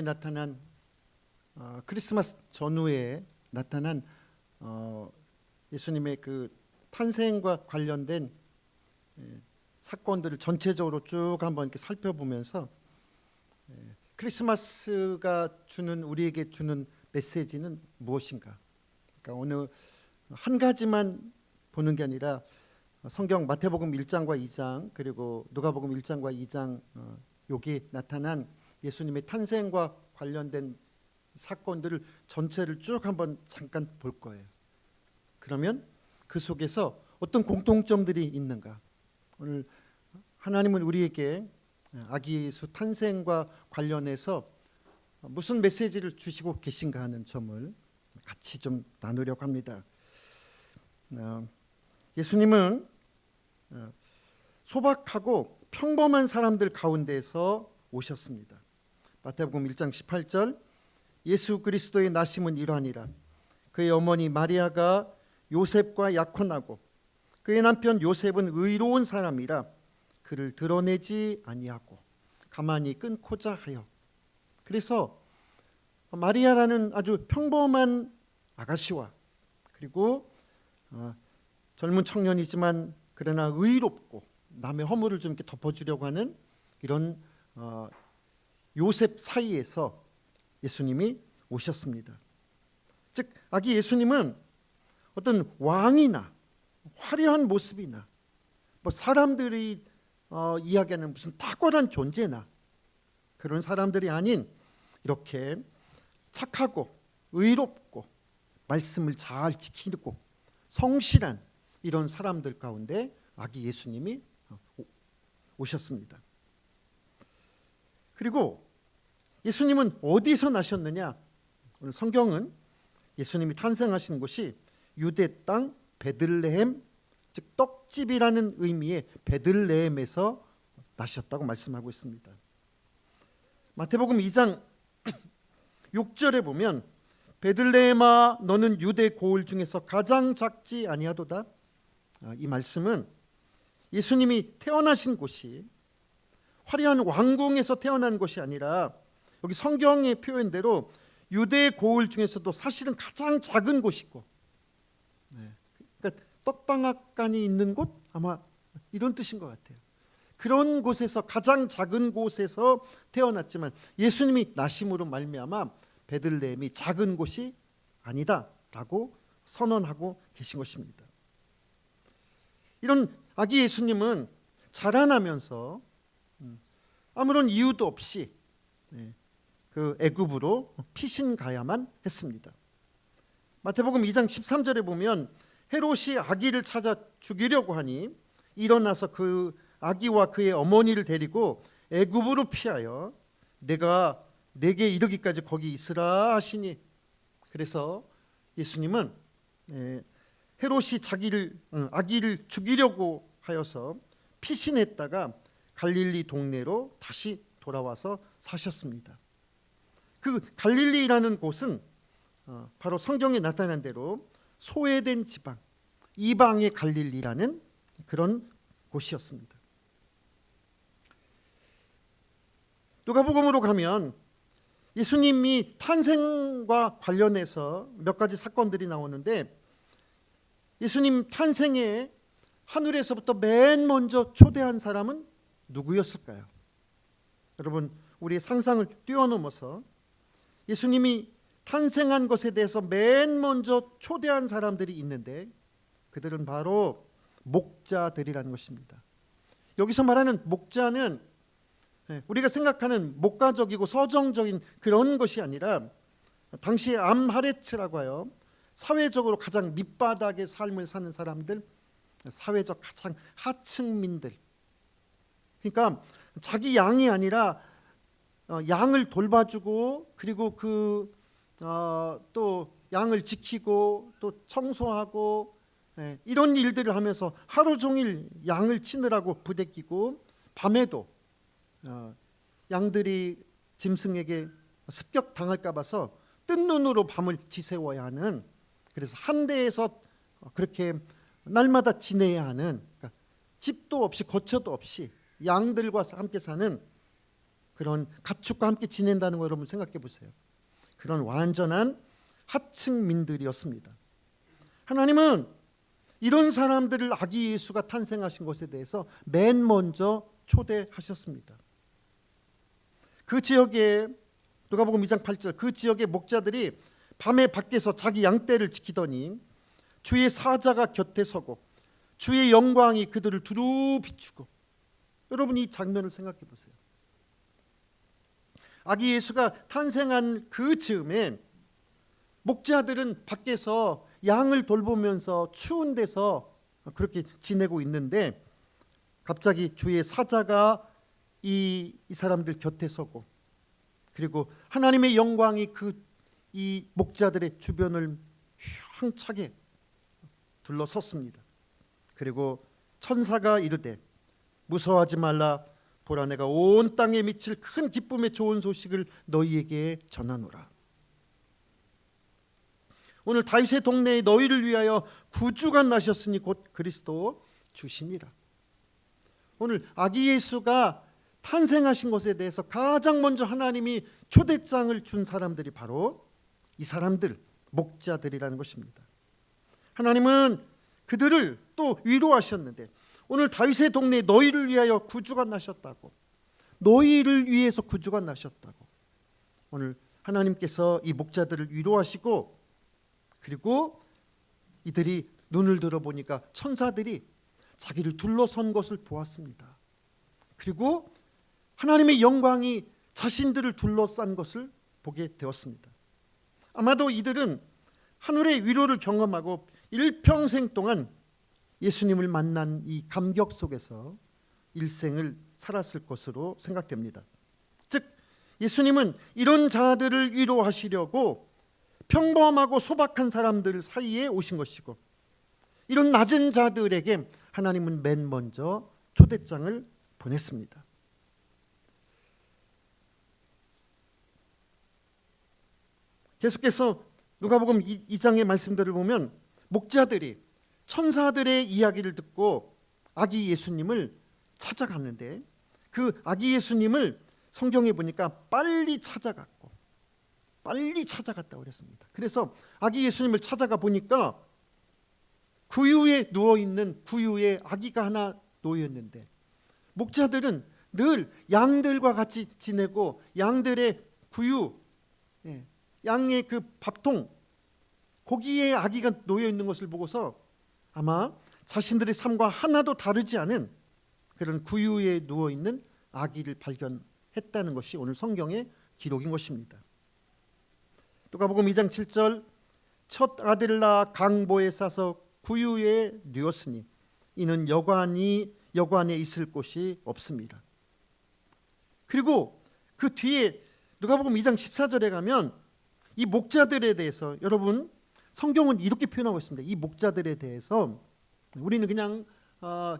성경에 나타난 크리스마스 전후에 나타난 예수님의 그 탄생과 관련된 사건들을 전체적으로 쭉 한번 이렇게 살펴보면서 크리스마스가 우리에게 주는 메시지는 무엇인가? 그러니까 오늘 한 가지만 보는 게 아니라 성경 마태복음 1장과 2장 그리고 누가복음 1장과 2장 여기 나타난 예수님의 탄생과 관련된 사건들을 전체를 쭉 한번 잠깐 볼 거예요. 그러면 그 속에서 어떤 공통점들이 있는가? 오늘 하나님은 우리에게 아기 예수 탄생과 관련해서 무슨 메시지를 주시고 계신가 하는 점을 같이 좀 나누려고 합니다. 예수님은 소박하고 평범한 사람들 가운데서 오셨습니다. 마태복음 1장 18절 예수 그리스도의 나심은 이러하니라. 그의 어머니 마리아가 요셉과 약혼하고 그의 남편 요셉은 의로운 사람이라 그를 드러내지 아니하고 가만히 끊고자 하여. 그래서 마리아라는 아주 평범한 아가씨와 그리고 젊은 청년이지만 그러나 의롭고 남의 허물을 좀 이렇게 덮어주려고 하는 이런 요셉 사이에서 예수님이 오셨습니다. 즉 아기 예수님은 어떤 왕이나 화려한 모습이나 뭐 사람들이 이야기하는 무슨 탁월한 존재나 그런 사람들이 아닌 이렇게 착하고 의롭고 말씀을 잘 지키고 성실한 이런 사람들 가운데 아기 예수님이 오셨습니다. 그리고 예수님은 어디서 나셨느냐? 오늘 성경은 예수님이 탄생하신 곳이 유대 땅 베들레헴, 즉 떡집이라는 의미의 베들레헴에서 나셨다고 말씀하고 있습니다. 마태복음 2장 6절에 보면 베들레헴아 너는 유대 고을 중에서 가장 작지 아니하도다. 이 말씀은 예수님이 태어나신 곳이 화려한 왕궁에서 태어난 것이 아니라 여기 성경의 표현대로 유대 고을 중에서도 사실은 가장 작은 곳이고, 그러니까 떡방앗간이 있는 곳 아마 이런 뜻인 것 같아요. 그런 곳에서 가장 작은 곳에서 태어났지만 예수님이 나심으로 말미암아 베들레헴이 작은 곳이 아니다라고 선언하고 계신 것입니다. 이런 아기 예수님은 자라나면서 아무런 이유도 없이 그 애굽으로 피신 가야만 했습니다. 마태복음 2장 13절에 보면 헤롯이 아기를 찾아 죽이려고 하니 일어나서 그 아기와 그의 어머니를 데리고 애굽으로 피하여 내가 내게 이르기까지 거기 있으라 하시니. 그래서 예수님은 헤롯이 아기를 죽이려고 하여서 피신했다가 갈릴리 동네로 다시 돌아와서 사셨습니다. 그 갈릴리라는 곳은 바로 성경에 나타난 대로 소외된 지방, 이방의 갈릴리라는 그런 곳이었습니다. 누가복음으로 가면 예수님이 탄생과 관련해서 몇 가지 사건들이 나오는데 예수님 탄생에 하늘에서부터 맨 먼저 초대한 사람은 누구였을까요? 여러분, 우리의 상상을 뛰어넘어서 예수님이 탄생한 것에 대해서 맨 먼저 초대한 사람들이 있는데 그들은 바로 목자들이라는 것입니다. 여기서 말하는 목자는 우리가 생각하는 목가적이고 서정적인 그런 것이 아니라 당시에 암하레츠라고 하여 사회적으로 가장 밑바닥의 삶을 사는 사람들, 사회적 가장 하층민들, 그러니까 자기 양이 아니라 양을 돌봐주고 그리고 또 양을 지키고 또 청소하고 이런 일들을 하면서 하루 종일 양을 치느라고 부대끼고 밤에도 양들이 짐승에게 습격당할까 봐서 뜬 눈으로 밤을 지새워야 하는, 그래서 한 대에서 그렇게 날마다 지내야 하는, 그러니까 집도 없이 거처도 없이 양들과 함께 사는 그런 가축과 함께 지낸다는 거 여러분 생각해 보세요. 그런 완전한 하층민들이었습니다. 하나님은 이런 사람들을 아기 예수가 탄생하신 것에 대해서 맨 먼저 초대하셨습니다. 그 지역에 누가복음 2장 8절 그 지역의 목자들이 밤에 밖에서 자기 양떼를 지키더니 주의 사자가 곁에 서고 주의 영광이 그들을 두루 비추고, 여러분 이 장면을 생각해 보세요. 아기 예수가 탄생한 그 즈음에 목자들은 밖에서 양을 돌보면서 추운 데서 그렇게 지내고 있는데 갑자기 주의 사자가 이 사람들 곁에 서고, 그리고 하나님의 영광이 이 목자들의 주변을 휘황차게 둘러섰습니다. 그리고 천사가 이르되 무서워하지 말라, 보라 내가 온 땅에 미칠 큰 기쁨의 좋은 소식을 너희에게 전하노라. 오늘 다윗의 동네에 너희를 위하여 구주가 나셨으니 곧 그리스도 주시니라. 오늘 아기 예수가 탄생하신 것에 대해서 가장 먼저 하나님이 초대장을 준 사람들이 바로 이 사람들, 목자들이라는 것입니다. 하나님은 그들을 또 위로하셨는데, 오늘 다윗의 동네에 너희를 위하여 구주가 나셨다고, 너희를 위해서 구주가 나셨다고, 오늘 하나님께서 이 목자들을 위로하시고, 그리고 이들이 눈을 들어보니까 천사들이 자기를 둘러선 것을 보았습니다. 그리고 하나님의 영광이 자신들을 둘러싼 것을 보게 되었습니다. 아마도 이들은 하늘의 위로를 경험하고 일평생 동안 예수님을 만난 이 감격 속에서 일생을 살았을 것으로 생각됩니다. 즉 예수님은 이런 자들을 위로하시려고 평범하고 소박한 사람들 사이에 오신 것이고, 이런 낮은 자들에게 하나님은 맨 먼저 초대장을 보냈습니다. 계속해서 누가복음 2장의 말씀들을 보면 목자들이 천사들의 이야기를 듣고 아기 예수님을 찾아갔는데, 그 아기 예수님을 성경에 보니까 빨리 찾아갔다고 그랬습니다. 그래서 아기 예수님을 찾아가 보니까 구유에 누워있는 구유에 아기가 하나 놓여있는데, 목자들은 늘 양들과 같이 지내고 양들의 구유, 양의 그 밥통, 거기에 아기가 놓여있는 것을 보고서 아마 자신들의 삶과 하나도 다르지 않은 그런 구유에 누워있는 아기를 발견했다는 것이 오늘 성경의 기록인 것입니다. 누가복음 2장 7절 첫 아들을 낳아 강보에 싸서 구유에 누웠으니 이는 여관에 있을 곳이 없습니다. 그리고 그 뒤에 누가복음 2장 14절에 가면 이 목자들에 대해서, 여러분 성경은 이렇게 표현하고 있습니다. 이 목자들에 대해서 우리는 그냥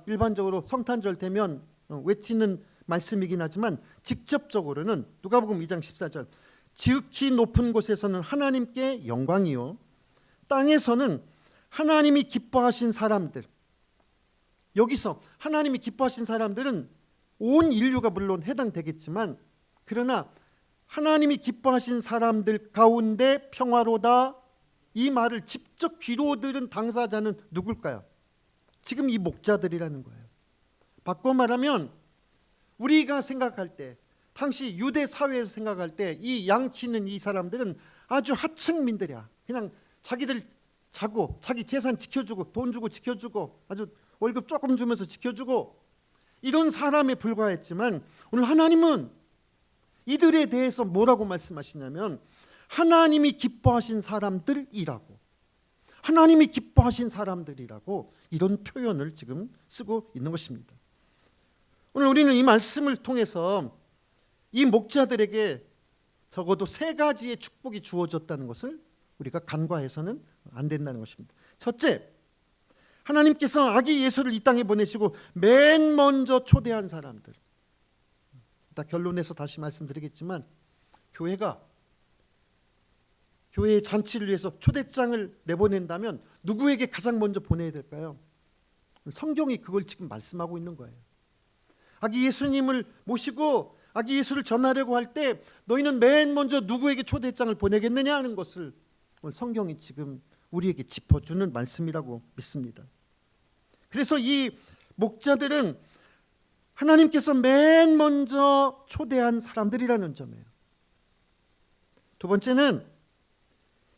일반적으로 성탄절 되면 외치는 말씀이긴 하지만 직접적으로는 누가복음 2장 14절 지극히 높은 곳에서는 하나님께 영광이요 땅에서는 하나님이 기뻐하신 사람들, 여기서 하나님이 기뻐하신 사람들은 온 인류가 물론 해당되겠지만, 그러나 하나님이 기뻐하신 사람들 가운데 평화로다, 이 말을 직접 귀로 들은 당사자는 누굴까요? 지금 이 목자들이라는 거예요. 바꿔 말하면 우리가 생각할 때, 당시 유대 사회에서 생각할 때 이 양치는 이 사람들은 아주 하층민들이야. 그냥 자기들 자고 자기 재산 지켜주고 돈 주고 지켜주고 아주 월급 조금 주면서 지켜주고 이런 사람에 불과했지만, 오늘 하나님은 이들에 대해서 뭐라고 말씀하시냐면 하나님이 기뻐하신 사람들이라고, 하나님이 기뻐하신 사람들이라고 이런 표현을 지금 쓰고 있는 것입니다. 오늘 우리는 이 말씀을 통해서 이 목자들에게 적어도 세 가지의 축복이 주어졌다는 것을 우리가 간과해서는 안 된다는 것입니다. 첫째, 하나님께서 아기 예수를 이 땅에 보내시고 맨 먼저 초대한 사람들. 이따 결론에서 다시 말씀드리겠지만, 교회가 교회의 잔치를 위해서 초대장을 내보낸다면 누구에게 가장 먼저 보내야 될까요? 성경이 그걸 지금 말씀하고 있는 거예요. 아기 예수님을 모시고 아기 예수를 전하려고 할 때 너희는 맨 먼저 누구에게 초대장을 보내겠느냐 하는 것을 오늘 성경이 지금 우리에게 짚어주는 말씀이라고 믿습니다. 그래서 이 목자들은 하나님께서 맨 먼저 초대한 사람들이라는 점이에요. 두 번째는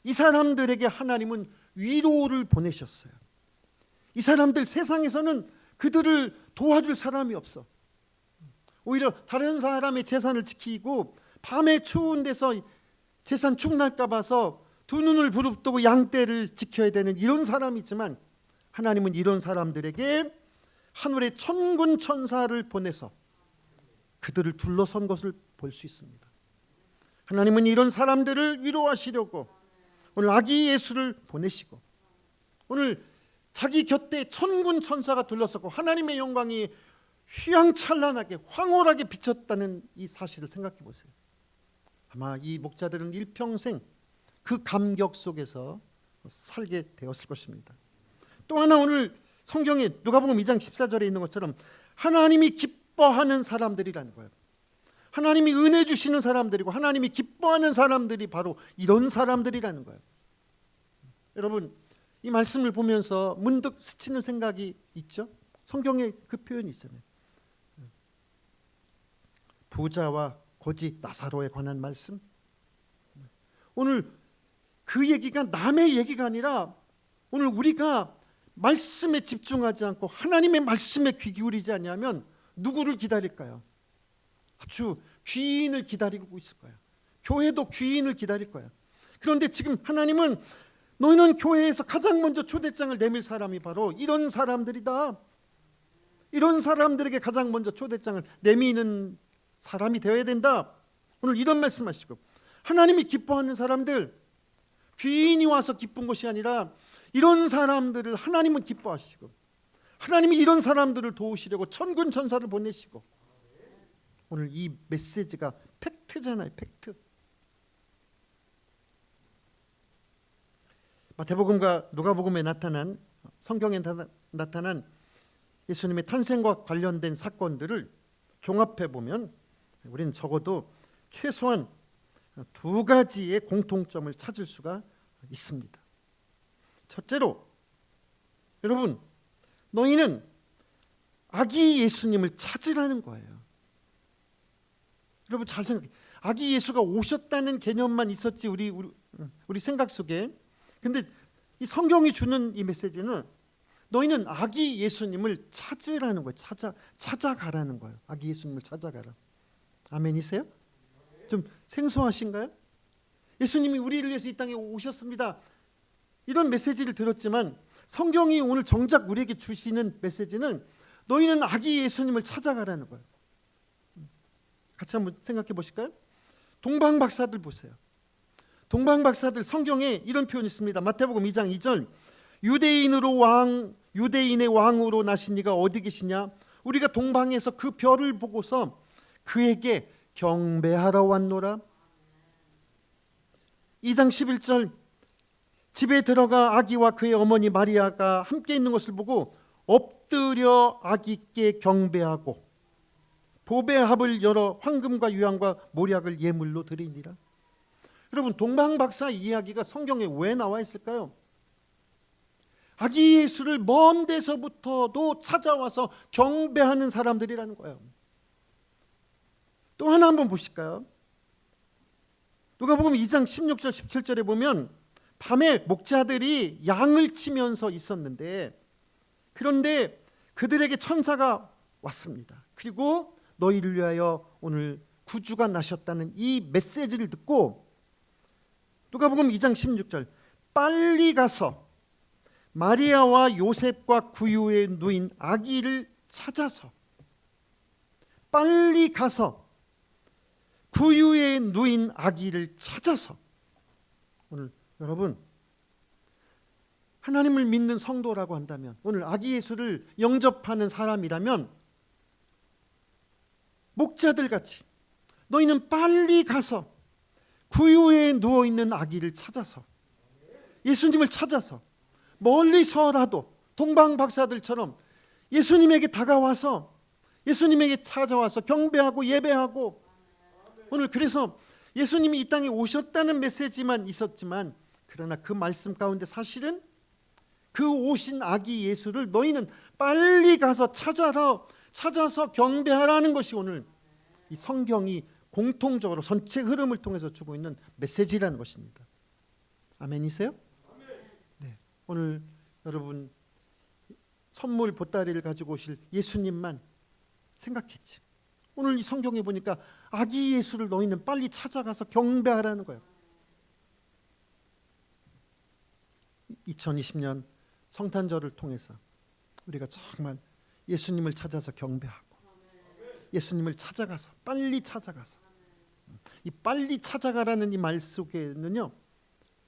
이 사람들에게 하나님은 위로를 보내셨어요. 이 사람들 세상에서는 그들을 도와줄 사람이 없어. 오히려 다른 사람의 재산을 지키고 밤에 추운 데서 재산 축날까 봐서 두 눈을 부릅뜨고 양떼를 지켜야 되는 이런 사람이지만 하나님은 이런 사람들에게 하늘의 천군 천사를 보내서 그들을 둘러선 것을 볼 수 있습니다. 하나님은 이런 사람들을 위로하시려고 오늘 아기 예수를 보내시고 오늘 자기 곁에 천군 천사가 둘러섰고 하나님의 영광이 휘황찬란하게 황홀하게 비쳤다는 이 사실을 생각해 보세요. 아마 이 목자들은 일평생 그 감격 속에서 살게 되었을 것입니다. 또 하나 오늘 성경에 누가복음 2장 14절에 있는 것처럼 하나님이 기뻐하는 사람들이라는 거예요. 하나님이 은혜 주시는 사람들이고 하나님이 기뻐하는 사람들이 바로 이런 사람들이라는 거예요. 여러분 이 말씀을 보면서 문득 스치는 생각이 있죠? 성경에 그 표현이 있잖아요. 부자와 거지 나사로에 관한 말씀. 오늘 그 얘기가 남의 얘기가 아니라 오늘 우리가 말씀에 집중하지 않고 하나님의 말씀에 귀 기울이지 않으면 누구를 기다릴까요? 아주 귀인을 기다리고 있을 거예요. 교회도 귀인을 기다릴 거예요. 그런데 지금 하나님은 너희는 교회에서 가장 먼저 초대장을 내밀 사람이 바로 이런 사람들이다. 이런 사람들에게 가장 먼저 초대장을 내미는 사람이 되어야 된다. 오늘 이런 말씀하시고 하나님이 기뻐하는 사람들, 귀인이 와서 기쁜 것이 아니라 이런 사람들을 하나님은 기뻐하시고 하나님이 이런 사람들을 도우시려고 천군 천사를 보내시고 오늘 이 메시지가 팩트잖아요. 팩트. 마태복음과 누가복음에 나타난 성경에 나타난 예수님의 탄생과 관련된 사건들을 종합해 보면 우리는 적어도 최소한 두 가지의 공통점을 찾을 수가 있습니다. 첫째로 여러분 너희는 아기 예수님을 찾으라는 거예요. 여러분 잘 생각해. 아기 예수가 오셨다는 개념만 있었지 우리 생각 속에. 근데 이 성경이 주는 이 메시지는 너희는 아기 예수님을 찾으라는 거예요. 찾아가라는 거예요. 아기 예수님을 찾아가라. 아멘이세요? 좀 생소하신가요? 예수님이 우리를 위해서 이 땅에 오셨습니다. 이런 메시지를 들었지만 성경이 오늘 정작 우리에게 주시는 메시지는 너희는 아기 예수님을 찾아가라는 거예요. 같이 한번 생각해 보실까요? 동방박사들 보세요. 동방박사들 성경에 이런 표현이 있습니다. 마태복음 2장 2절 유대인의 왕으로 나신 이가 어디 계시냐? 우리가 동방에서 그 별을 보고서 그에게 경배하러 왔노라. 2장 11절 집에 들어가 아기와 그의 어머니 마리아가 함께 있는 것을 보고 엎드려 아기께 경배하고 보배 합을 열어 황금과 유향과 모략을 예물로 드리니라. 여러분 동방박사 이야기가 성경에 왜 나와 있을까요? 아기 예수를 먼 데서부터도 찾아와서 경배하는 사람들이라는 거예요. 또 하나 한번 보실까요? 누가복음 2장 16절 17절에 보면 밤에 목자들이 양을 치면서 있었는데 그런데 그들에게 천사가 왔습니다. 그리고 너희를 위하여 오늘 구주가 나셨다는 이 메시지를 듣고 누가복음 2장 16절 빨리 가서 마리아와 요셉과 구유에 누인 아기를 찾아서 빨리 가서 구유에 누인 아기를 찾아서 오늘 여러분 하나님을 믿는 성도라고 한다면 오늘 아기 예수를 영접하는 사람이라면 목자들 같이 너희는 빨리 가서 구유에 누워있는 아기를 찾아서 예수님을 찾아서 멀리서라도 동방박사들처럼 예수님에게 다가와서 예수님에게 찾아와서 경배하고 예배하고 오늘 그래서 예수님이 이 땅에 오셨다는 메시지만 있었지만, 그러나 그 말씀 가운데 사실은 그 오신 아기 예수를 너희는 빨리 가서 찾아서 경배하라는 것이 오늘 이 성경이 공통적으로 전체 흐름을 통해서 주고 있는 메시지라는 것입니다. 아멘이세요? 네. 오늘 여러분 선물 보따리를 가지고 오실 예수님만 생각했지. 오늘 이 성경에 보니까 아기 예수를 너희는 빨리 찾아가서 경배하라는 거예요. 2020년 성탄절을 통해서 우리가 정말 예수님을 찾아서 경배하고, 예수님을 찾아가서 빨리 찾아가서, 이 빨리 찾아가라는 이 말 속에는요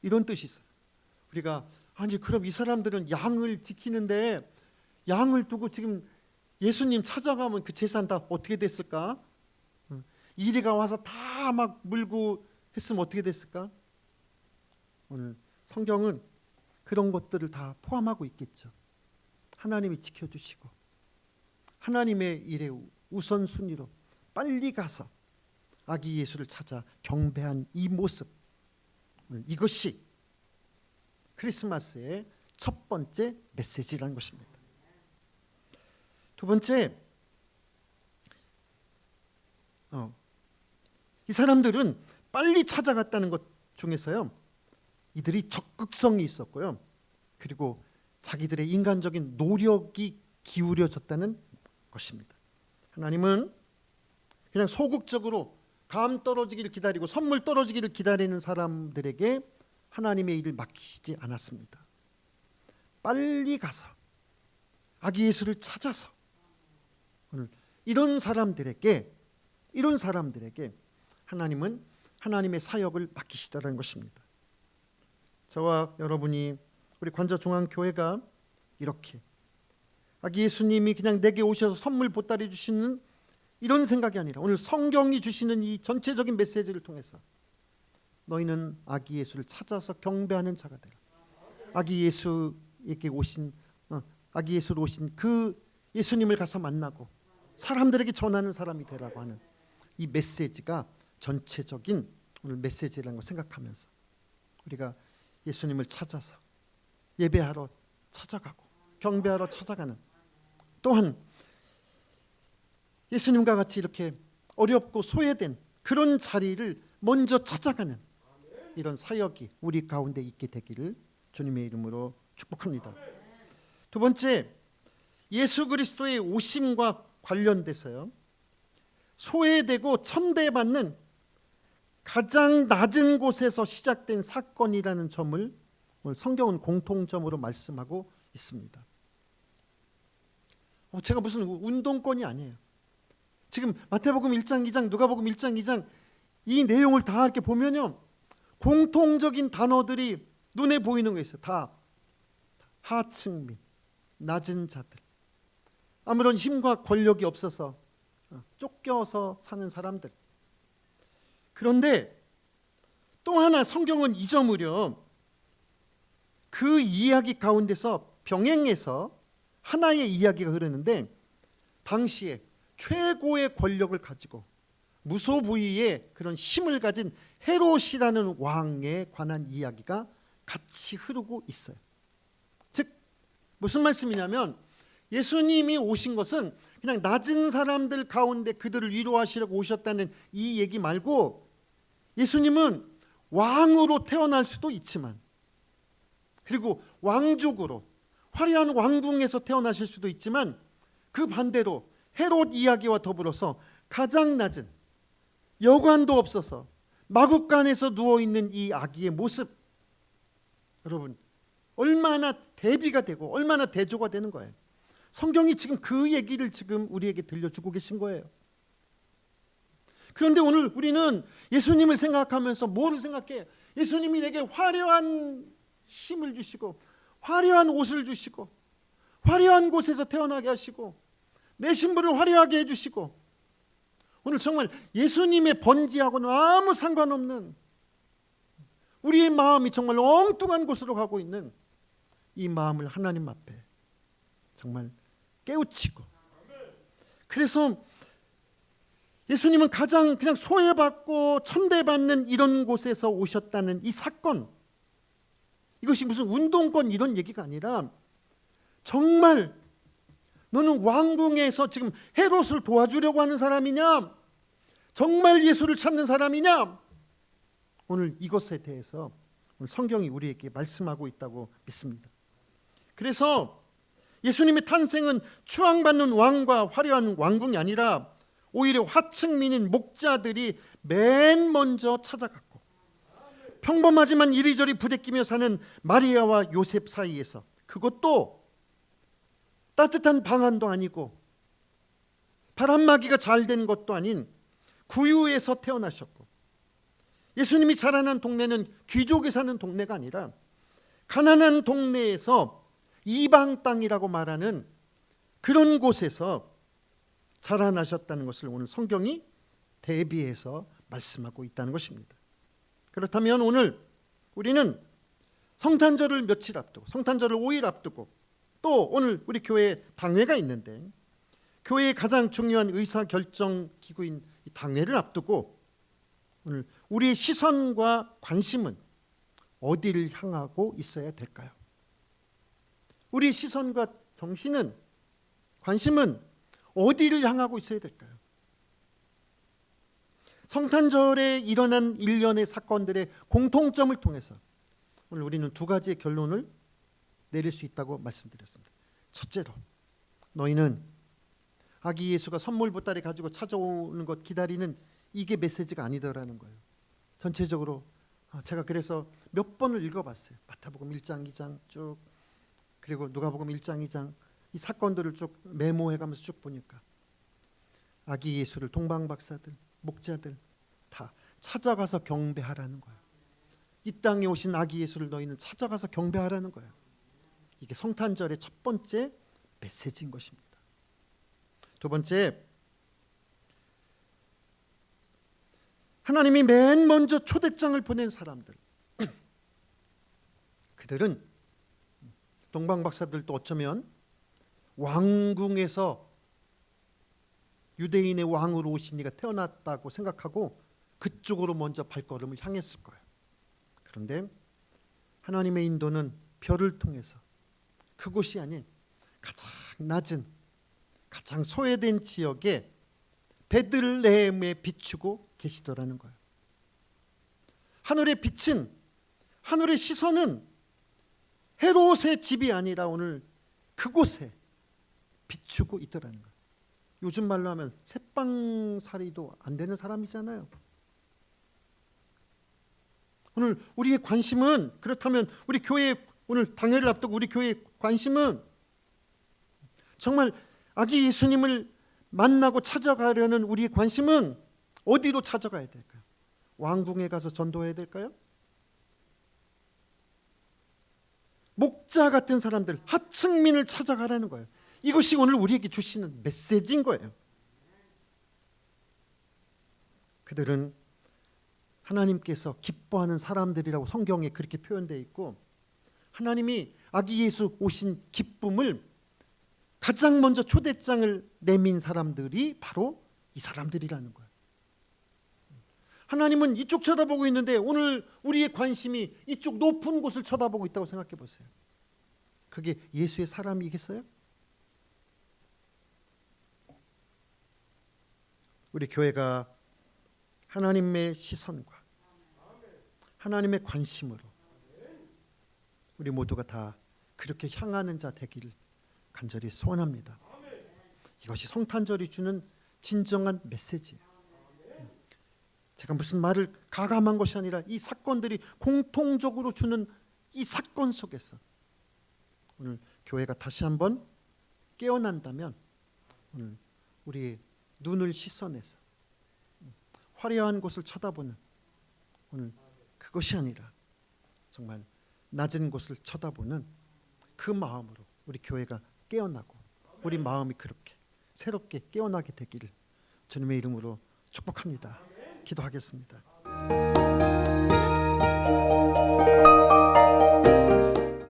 이런 뜻이 있어요. 우리가 아니 그럼 이 사람들은 양을 지키는데 양을 두고 지금 예수님 찾아가면 그 재산 다 어떻게 됐을까? 이리가 와서 다 막 물고 했으면 어떻게 됐을까? 오늘 성경은 그런 것들을 다 포함하고 있겠죠. 하나님이 지켜주시고 하나님의 일에 우선순위로 빨리 가서 아기 예수를 찾아 경배한 이 모습, 이것이 크리스마스의 첫 번째 메시지라는 것입니다. 두 번째, 이 사람들은 빨리 찾아갔다는 것 중에서요 이들이 적극성이 있었고요, 그리고 자기들의 인간적인 노력이 기울여졌다는 것입니다. 하나님은 그냥 소극적으로 감 떨어지기를 기다리고 선물 떨어지기를 기다리는 사람들에게 하나님의 일을 맡기시지 않았습니다. 빨리 가서 아기 예수를 찾아서 오늘 이런 사람들에게 하나님은 하나님의 사역을 맡기시다라는 것입니다. 저와 여러분이 우리 관저중앙교회가 이렇게 아기 예수님이 그냥 내게 오셔서 선물 보따리 주시는 이런 생각이 아니라 오늘 성경이 주시는 이 전체적인 메시지를 통해서 너희는 아기 예수를 찾아서 경배하는 자가 되라. 아기 예수에게 오신 아기 예수로 오신 그 예수님을 가서 만나고 사람들에게 전하는 사람이 되라고 하는 이 메시지가 전체적인 오늘 메시지라는 걸 생각하면서 우리가 예수님을 찾아서 예배하러 찾아가고 경배하러 찾아가는, 또한 예수님과 같이 이렇게 어렵고 소외된 그런 자리를 먼저 찾아가는 이런 사역이 우리 가운데 있게 되기를 주님의 이름으로 축복합니다. 두 번째, 예수 그리스도의 오심과 관련돼서요 소외되고 천대받는 가장 낮은 곳에서 시작된 사건이라는 점을 오늘 성경은 공통점으로 말씀하고 있습니다. 제가 무슨 운동권이 아니에요. 지금 마태복음 1장 2장 누가복음 1장 2장 이 내용을 다 이렇게 보면요 공통적인 단어들이 눈에 보이는 게 있어요. 다 하층민, 낮은 자들, 아무런 힘과 권력이 없어서 쫓겨서 사는 사람들. 그런데 또 하나 성경은 이 점을요 그 이야기 가운데서 병행해서 하나의 이야기가 흐르는데, 당시에 최고의 권력을 가지고 무소부위의 그런 힘을 가진 헤롯이라는 왕에 관한 이야기가 같이 흐르고 있어요. 즉 무슨 말씀이냐면 예수님이 오신 것은 그냥 낮은 사람들 가운데 그들을 위로하시려고 오셨다는 이 얘기 말고, 예수님은 왕으로 태어날 수도 있지만, 그리고 왕족으로 화려한 왕궁에서 태어나실 수도 있지만, 그 반대로 헤롯 이야기와 더불어서 가장 낮은 여관도 없어서 마구간에서 누워있는 이 아기의 모습, 여러분 얼마나 대비가 되고 얼마나 대조가 되는 거예요. 성경이 지금 그 얘기를 지금 우리에게 들려주고 계신 거예요. 그런데 오늘 우리는 예수님을 생각하면서 뭐를 생각해? 예수님이 내게 화려한 힘을 주시고 화려한 옷을 주시고 화려한 곳에서 태어나게 하시고 내 신분을 화려하게 해주시고, 오늘 정말 예수님의 번지하고는 아무 상관없는 우리의 마음이 정말 엉뚱한 곳으로 가고 있는 이 마음을 하나님 앞에 정말 깨우치고, 그래서 예수님은 가장 그냥 소외받고 천대받는 이런 곳에서 오셨다는 이 사건, 이것이 무슨 운동권 이런 얘기가 아니라 정말 너는 왕궁에서 지금 헤롯을 도와주려고 하는 사람이냐? 정말 예수를 찾는 사람이냐? 오늘 이것에 대해서 오늘 성경이 우리에게 말씀하고 있다고 믿습니다. 그래서 예수님의 탄생은 추앙받는 왕과 화려한 왕궁이 아니라 오히려 하층민인 목자들이 맨 먼저 찾아갔고, 평범하지만 이리저리 부대끼며 사는 마리아와 요셉 사이에서, 그것도 따뜻한 방안도 아니고 바람막이가 잘 된 것도 아닌 구유에서 태어나셨고, 예수님이 자라난 동네는 귀족이 사는 동네가 아니라 가난한 동네에서 이방 땅이라고 말하는 그런 곳에서 자라나셨다는 것을 오늘 성경이 대비해서 말씀하고 있다는 것입니다. 그렇다면 오늘 우리는 성탄절을 며칠 앞두고, 성탄절을 5일 앞두고, 또 오늘 우리 교회에 당회가 있는데, 교회의 가장 중요한 의사결정 기구인 이 당회를 앞두고 오늘 우리의 시선과 관심은 어디를 향하고 있어야 될까요? 우리의 시선과 정신은, 관심은 어디를 향하고 있어야 될까요? 성탄절에 일어난 일련의 사건들의 공통점을 통해서 오늘 우리는 두 가지의 결론을 내릴 수 있다고 말씀드렸습니다. 첫째로, 너희는 아기 예수가 선물 보따리 가지고 찾아오는 것 기다리는 이게 메시지가 아니더라는 거예요. 전체적으로 제가 그래서 몇 번을 읽어봤어요. 마태복음 1장, 2장 쭉, 그리고 누가복음 1장, 2장 이 사건들을 쭉 메모해가면서 쭉 보니까 아기 예수를 동방박사들, 목자들 다 찾아가서 경배하라는 거예요. 이 땅에 오신 아기 예수를 너희는 찾아가서 경배하라는 거예요. 이게 성탄절의 첫 번째 메시지인 것입니다. 두 번째, 하나님이 맨 먼저 초대장을 보낸 사람들, 그들은 동방박사들도 어쩌면 왕궁에서 유대인의 왕으로 오신 이가 태어났다고 생각하고 그쪽으로 먼저 발걸음을 향했을 거예요. 그런데 하나님의 인도는 별을 통해서 그곳이 아닌 가장 낮은, 가장 소외된 지역에 베들레헴에 비추고 계시더라는 거예요. 하늘의 빛은, 하늘의 시선은 헤롯의 집이 아니라 오늘 그곳에 비추고 있더라는 거예요. 요즘 말로 하면 새빵살이도 안 되는 사람이잖아요. 오늘 우리의 관심은, 그렇다면 우리 교회 오늘 당회를 앞두고 우리 교회의 관심은 정말 아기 예수님을 만나고 찾아가려는 우리의 관심은 어디로 찾아가야 될까요? 왕궁에 가서 전도해야 될까요? 목자 같은 사람들, 하층민을 찾아가라는 거예요. 이것이 오늘 우리에게 주시는 메시지인 거예요. 그들은 하나님께서 기뻐하는 사람들이라고 성경에 그렇게 표현되어 있고, 하나님이 아기 예수 오신 기쁨을 가장 먼저 초대장을 내민 사람들이 바로 이 사람들이라는 거예요. 하나님은 이쪽 쳐다보고 있는데 오늘 우리의 관심이 이쪽 높은 곳을 쳐다보고 있다고 생각해 보세요. 그게 예수의 사람이겠어요? 우리 교회가 하나님의 시선과 하나님의 관심으로 우리 모두가 다 그렇게 향하는 자 되기를 간절히 소원합니다. 이것이 성탄절이 주는 진정한 메시지예요. 제가 무슨 말을 가감한 것이 아니라 이 사건들이 공통적으로 주는 이 사건 속에서 오늘 교회가 다시 한번 깨어난다면 오늘 우리의 눈을 시선해서 화려한 곳을 쳐다보는 오늘 그것이 아니라 정말 낮은 곳을 쳐다보는 그 마음으로 우리 교회가 깨어나고 우리 마음이 그렇게 새롭게 깨어나게 되기를 주님의 이름으로 축복합니다. 기도하겠습니다.